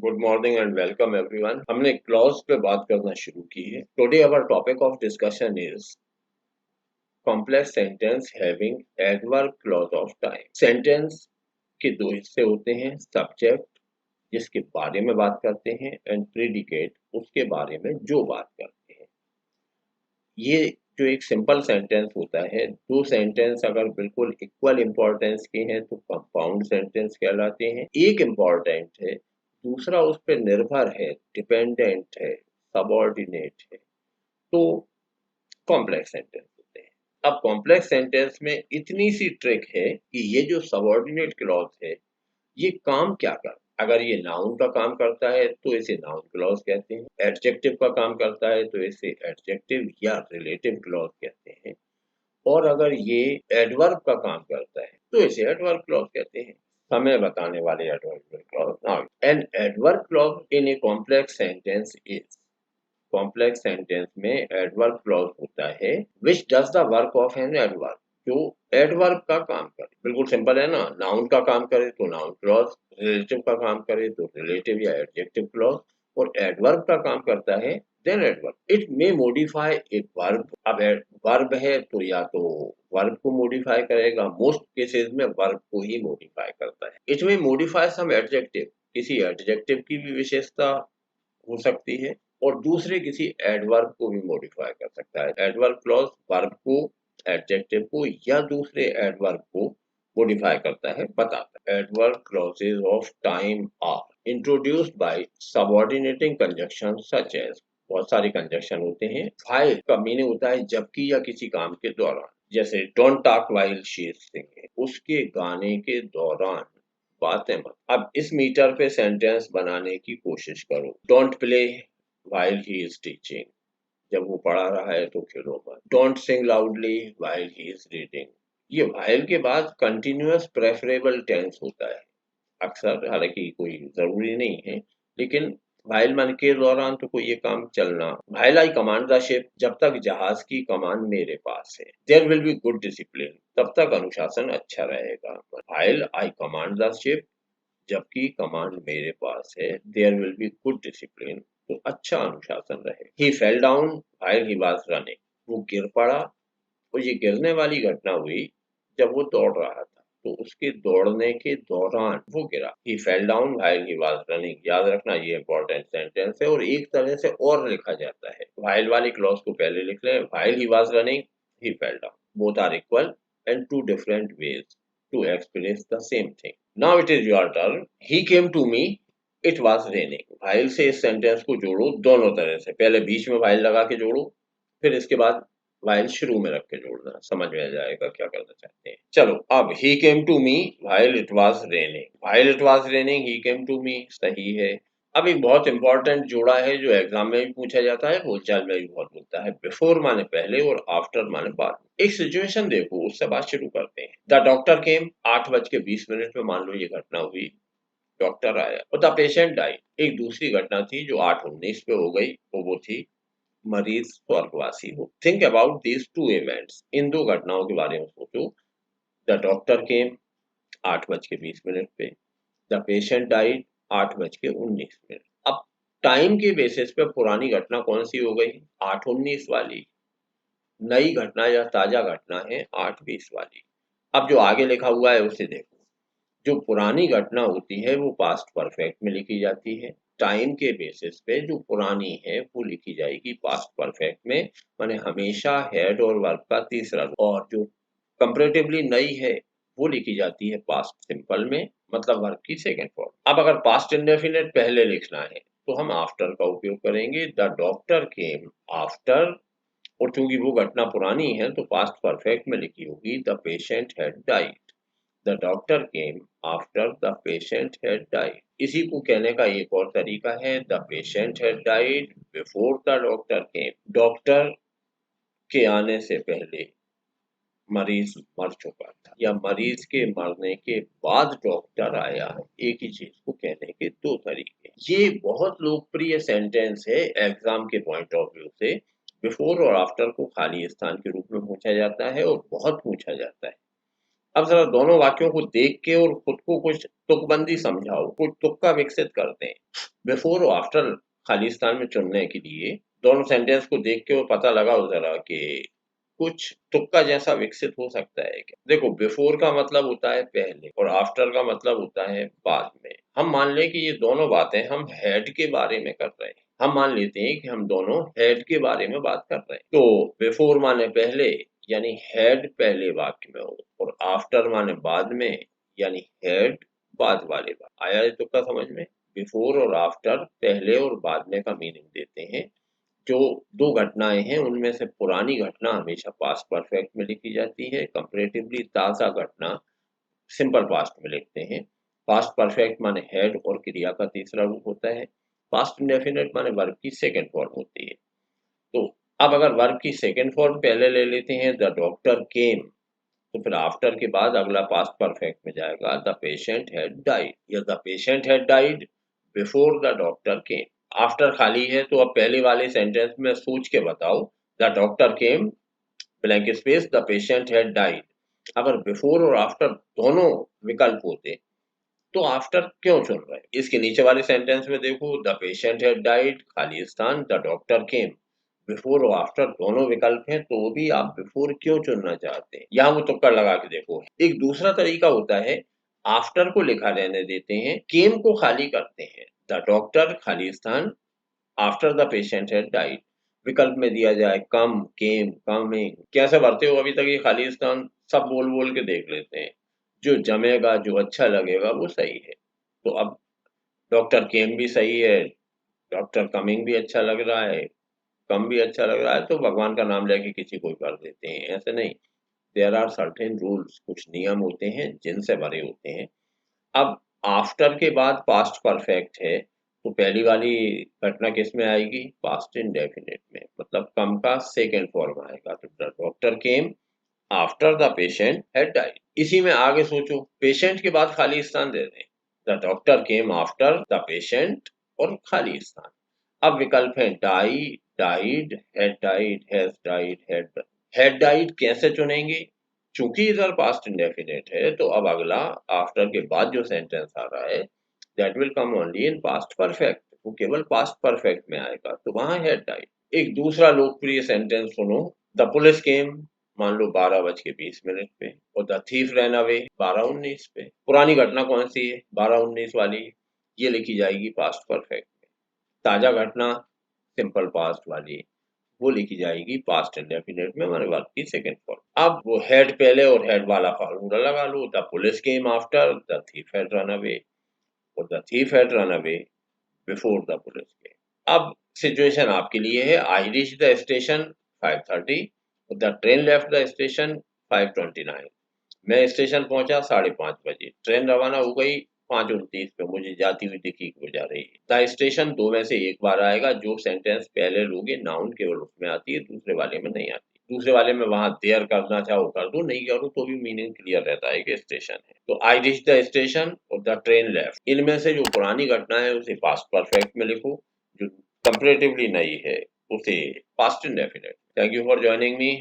Good morning and welcome everyone. हमने clause पे बात करना शुरू की है। Today our topic of discussion is complex sentence having adverb clause of time. Sentence के दो हिस्से होते हैं, सब्जेक्ट जिसके बारे में बात करते हैं एंड प्रेडिकेट उसके बारे में जो बात करते हैं। ये जो एक सिंपल सेंटेंस होता है, दो सेंटेंस अगर बिल्कुल इक्वल इंपॉर्टेंस के हैं तो कंपाउंड सेंटेंस कहलाते हैं। एक इम्पॉर्टेंट है, दूसरा उस पर निर्भर है, डिपेंडेंट है, सबऑर्डिनेट है, तो कॉम्प्लेक्स सेंटेंस होते हैं। अब कॉम्प्लेक्स सेंटेंस में इतनी सी ट्रिक है कि ये जो सबऑर्डिनेट क्लॉज है ये काम क्या कर, अगर ये नाउन का काम करता है तो इसे नाउन क्लॉज कहते हैं, एडजेक्टिव का काम करता है तो इसे एडजेक्टिव या रिलेटिव क्लॉज कहते हैं, और अगर ये एडवर्ब का काम करता है तो इसे एडवर्ब क्लॉज कहते हैं। समय बताने वाले adverb clause. Now an adverb clause in a complex sentence is, complex sentence में एडवर्ब क्लॉज होता है which does the work of an adverb, जो एडवर्ब का काम करे। बिल्कुल सिंपल है ना, नाउन का काम करे तो नाउन क्लॉज, रिलेटिव का काम करे तो रिलेटिव या एडजेक्टिव क्लॉज, और एडवर्ब का काम करता है then adverb. It may modify a verb. अब वर्ब है तो या तो वर्ब को मॉडिफाई करेगा, मोस्ट केसेस में वर्ब को ही मॉडिफाई करता है। It may modify some adjective, किसी एडजेक्टिव की भी विशेषता हो सकती है, और दूसरे किसी एडवर्ब को भी मॉडिफाई कर सकता है। एडवर्ब क्लॉज वर्ब को, एडजेक्टिव को या दूसरे एडवर्ब को मॉडिफाई करता है, बताता है। Adverb clauses of time are introduced by subordinating conjunction such as, बहुत सारे कंजंक्शन होते हैं। व्हाइल का मीनिंग होता है जबकि या किसी काम के दौरान, जैसे don't talk while she is singing, उसके गाने के दौरान बातें मत। अब इस मीटर पे सेंटेंस बनाने की कोशिश करो। Don't play while he is teaching, जब वो पढ़ा रहा है तो खेलो मत। Don't sing loudly while he is reading, ये व्हाइल के बाद कंटिन्यूअस प्रेफरेबल टेंस होता है अक्सर, हालांकि कोई जरूरी नहीं है, लेकिन व्हाइल मन के दौरान तो कोई ये काम चलना। While I command the ship, जब तक जहाज की कमान मेरे पास है। There will be good discipline, तब तक अनुशासन अच्छा रहेगा। While I command the ship, जबकि कमांड मेरे पास है, there will be good discipline, तो अच्छा अनुशासन रहे। He fell down while he was running, वो गिर पड़ा, और ये गिरने वाली घटना हुई जब वो दौड़ रहा था, तो उसके दौड़ने के दौरान वो गिरा। He fell down while he was running, याद रखना ये इंपॉर्टेंट सेंटेंस है, और एक तरह से और लिखा जाता है। व्हाइल वाली क्लॉज को पहले लिख लें, while he was running he fell down, both are equal and two different ways to express the same thing. Now it is your turn. He came to me, it was raining. while से इस sentence को जोड़ो दोनों तरह से, पहले बीच में while लगा के जोड़ो, फिर इसके बाद while शुरू में रख के जोड़ना, समझ में आ जाएगा क्या करना चाहते हैं। चलो अब he came to me while it was raining. while it was raining he came to me सही है। अब एक बहुत इंपॉर्टेंट जोड़ा है जो एग्जाम में भी पूछा जाता है, बोलचाल में भी बहुत मिलता है। बिफोर माने पहले और आफ्टर माने बाद। एक सिचुएशन देखो, उससे बात शुरू करते हैं। द डॉक्टर केम, 8:20 पे मान लो ये घटना हुई, डॉक्टर आया और द पेशेंट डाइड। एक दूसरी घटना थी जो 8:19 पे हो गई, वो थी मरीज स्वर्गवासी हो। Think about these two events, इन दो घटनाओं के बारे में सोचो। द डॉक्टर केम 8:20 पे, द पेशेंट डाइड 8:19। अब टाइम के बेसिस पे पुरानी घटना कौन सी हो गई, 8:19 वाली। नई घटना या ताजा घटना है 8:20 वाली। अब जो आगे लिखा हुआ है उसे देखो। जो पुरानी घटना होती है वो पास्ट परफेक्ट में लिखी जाती है। टाइम के बेसिस पे जो पुरानी है वो लिखी जाएगी पास्ट परफेक्ट में, माने हमेशा हेड और वर्ब का तीसरा रूप। और जो कंपैरेटिवली नई है वो लिखी जाती है पास्ट सिंपल में, मतलब वर्ब की सेकंड फॉर्म। अब अगर पास्ट इंडेफिनिट पहले लिखना है तो हम आफ्टर का उपयोग करेंगे। द डॉक्टर केम आफ्टर, और चूंकि वो घटना पुरानी है तो पास्ट परफेक्ट में लिखी होगी the patient had died. The doctor came after the patient had died. इसी को कहने का एक और तरीका है, the patient had died before the doctor came. Doctor के आने से पहले मरीज मर चुका था, या मरीज के मरने के बाद डॉक्टर आया। एक ही चीज को कहने के दो तरीके। ये बहुत लोकप्रिय सेंटेंस है एग्जाम के पॉइंट ऑफ व्यू से। बिफोर और आफ्टर को खाली स्थान के रूप में पूछा जाता है और बहुत पूछा जाता है। अब जरा दोनों वाक्यों को देख के और खुद को कुछ तुकबंदी समझाओ, कुछ तुक्का विकसित करते हैं। बिफोर और आफ्टर खालिस्तान में चुनने के लिए दोनों सेंटेंस को देख के वो पता लगाओ जरा कि कुछ तुक्का जैसा विकसित हो सकता है क्या। देखो, बिफोर का मतलब होता है पहले और आफ्टर का मतलब होता है बाद में। हम मान लें कि ये दोनों बातें हम हेड के बारे में कर रहे हैं। हम मान लेते हैं कि हम दोनों हेड के बारे में बात कर रहे हैं। तो बिफोर माने पहले, यानी हेड पहले वाक्य में हो, और आफ्टर माने बाद में, यानी हेड बाद वाले वाक्य। आया ये तुक्का समझ में। बिफोर और आफ्टर पहले और बाद में का मीनिंग देते हैं। जो दो घटनाएं हैं उनमें से पुरानी घटना हमेशा पास्ट परफेक्ट में लिखी जाती है, कंपैरेटिवली ताजा घटना सिंपल पास्ट में लिखते हैं। पास्ट परफेक्ट माने हेड और क्रिया का तीसरा रूप होता है। पास्ट इंडेफिनिट माने वर्ब की सेकंड फॉर्म होती है। तो अब अगर वर्ब की सेकंड फॉर्म पहले ले लेते हैं, द डॉक्टर केम, तो फिर आफ्टर के बाद अगला पास्ट परफेक्ट में जाएगा, द पेशेंट हैड डाइड, या the patient had died before the doctor came. After खाली है तो अब पहले वाले सेंटेंस में सोच के बताओ, the doctor came blank space the patient had died. अगर बिफोर और आफ्टर दोनों विकल्प होते तो आफ्टर क्यों चुन रहे हैं। इसके नीचे वाले सेंटेंस में देखो, द पेशेंट हैड डाइड खाली स्थान द डॉक्टर केम। बिफोर और आफ्टर दोनों विकल्प हैं तो भी आप बिफोर क्यों चुनना चाहते हैं, यहाँ वो तुक्का लगा के देखो। एक दूसरा तरीका होता है, आफ्टर को लिखा रहने देते हैं, केम को खाली करते हैं, द डॉक्टर खाली स्थान after the patient had died. विकल्प में दिया जाए कम, केम, कमिंग। कैसे भरते हो अभी तक ये खाली स्थान, सब बोल बोल के देख लेते हैं। जो जमेगा, जो अच्छा लगेगा वो सही है। तो अब डॉक्टर केम भी सही है, डॉक्टर कमिंग भी अच्छा लग रहा है, कम भी अच्छा लग रहा है, तो भगवान का नाम लेके किसी को कर देते हैं। ऐसे नहीं, देयर आर सर्टेन रूल्स, कुछ नियम होते हैं जिनसे भरे होते हैं। अब आफ्टर के बाद पास्ट परफेक्ट है तो पहली वाली घटना किस में आएगी, पास्ट इंडेफिनिट में, मतलब कम का सेकेंड फॉर्म आएगा। तो the doctor came after the patient had died. इसी में आगे सोचो, पेशेंट के बाद खाली स्थान दे दें, the doctor came after the patient और खाली स्थान। अब विकल्प है die, died, had died, has died, had died कैसे चुनेंगे। चूंकि इधर पास्ट इंडेफिनिट है तो अब अगला आफ्टर के बाद जो सेंटेंस आ रहा है that will come only in past perfect, वो केवल पास्ट परफेक्ट में आएगा, तो वहां हैड डाइड। एक दूसरा लोकप्रिय सेंटेंस सुनो, द पुलिस केम मान लो 12:20 पे, और द थीफ रैन अवे 12:19 पे। पुरानी घटना कौन सी है, 12:19 वाली, ये लिखी जाएगी पास्ट परफेक्ट में। ताजा घटना सिंपल पास्ट वाली, वो लिखी जाएगी पास्ट इंडेफिनिट में, हमारे वर्ब की सेकंड फॉर्म। अब वो हेड पहले और हेड वाला फार्मूला लगा लो, the police came after the thief had run away, और the thief had run away before the police came. अब सिचुएशन आपके लिए है, I reach the station 5:30, the train left the station 5:29। मैं स्टेशन पहुंचा 5:30 बजे, ट्रेन रवाना हो गई 5:29 पे, मुझे जाती हुई दिखी हो जा रही है। द स्टेशन दो में से एक बार आएगा, जो सेंटेंस पहले लोगे नाउन केवल उसमें आती है, दूसरे वाले में नहीं आती। दूसरे वाले में वहां देयर करना चाहो कर दो, नहीं करो तो भी मीनिंग क्लियर रहता है कि स्टेशन है। तो आई रीच द स्टेशन और द ट्रेन लेफ्ट, इनमें से जो पुरानी घटना है उसे पास्ट परफेक्ट में लिखो, जो कंपैरेटिवली नई है उसे past indefinite. Thank you for joining me.